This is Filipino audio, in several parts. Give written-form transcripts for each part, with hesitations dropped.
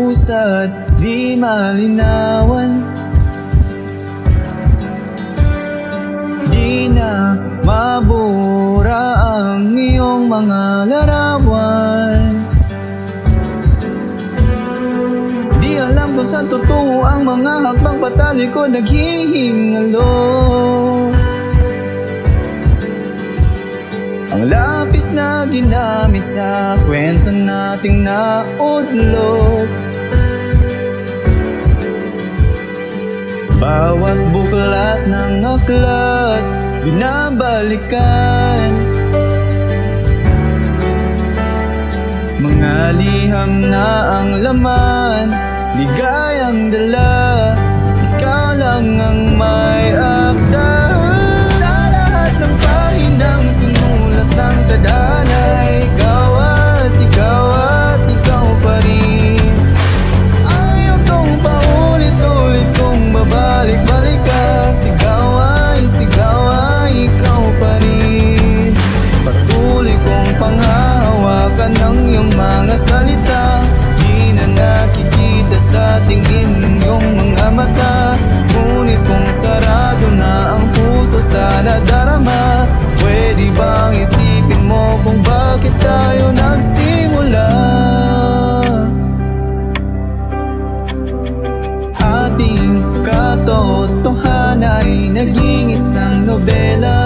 usad di malinawan. Di na mabura ang iyong mga larawan. Di alam kung saan totoo ang mga hakbang patali ko naghihingalo. Ang lapis na ginamit sa kwento nating naudlot. Bawat buklat ng aklat binabalikan. Mga liham na ang laman, ligayang dala, ikaw lang ang may akda. Sa lahat ng pahinang sinulat ng tadhana, ikaw at ikaw at ikaw pa rin. Ayaw kong paulit-ulit kong babalik-balikan. Sigaw ay ikaw pa rin. Patuloy kong panghahawakan ng iyong mga salita. Di na nakikita sa tingin ng iyong mga mata. Ngunit kung sarado na ang puso sa nadarama, pwede bang isipin mo kung bakit tayo nagsimula? Ating katotohanan ay naging isang nobela.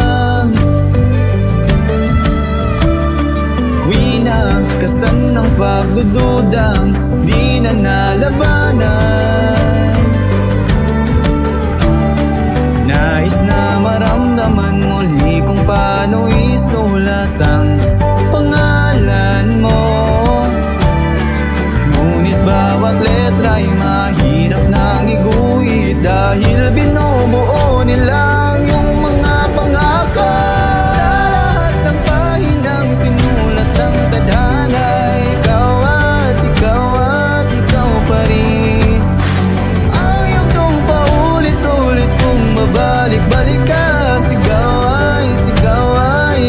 Winakasan ng pagdududang di na nalabanan. Nais na maramdaman muli kung paano isulat ang pangalan mo. Ngunit bawat letra ay mahirap nang iguhit, dahil binubuo nila ang iyong mga pangako. Sa lahat ng pahinang sinulat ng tadhana, ikaw at ikaw at ikaw pa rin. Ayaw kong paulit-ulit kong babalik-balikan. Sigaw ay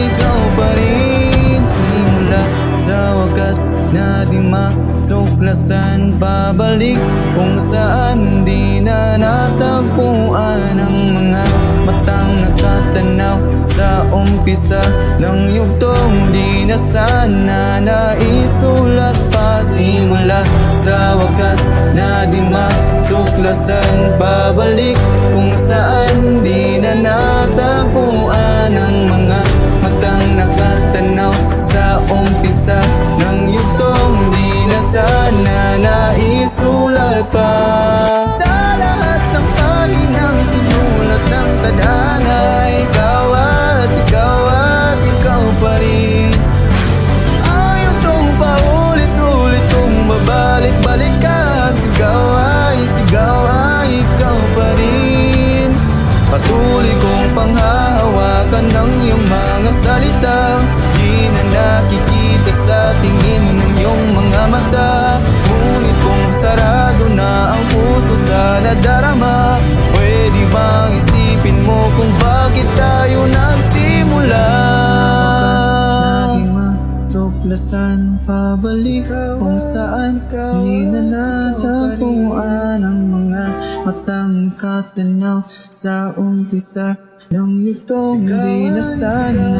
ikaw pa rin. Simula sa wakas na di matuklasan, pabalik kung saan di na natagpuan ang mga matang natatanaw sa umpisa ng yugtong. Di na sana naisulat pa. Simula sa wakas na di matuklasan, pabalik kung saan di na natagpuan ang mga matang nakatanaw sa umpisa ng yugtong. Di na sana naisulat pa. Sa lahat ng pahinang sinulat ng tadhana, ikaw at ikaw at ikaw pa rin. Ayaw kong paulit-ulit kong babalik-balikan. Sigaw ay ikaw pa rin. Patuloy kong panghahawakan ng iyong mga salita. Di na nakikita sa tingin ng iyong mga mata. Ngunit kung sarado na ang puso sa nadarama, pwede bang isipin mo kung bakit tayo nagsimula? Tuklasan, pabalik kung saan di na natagpuan ang mga matang nakatanaw sa umpisa ng yugtong. Di na sana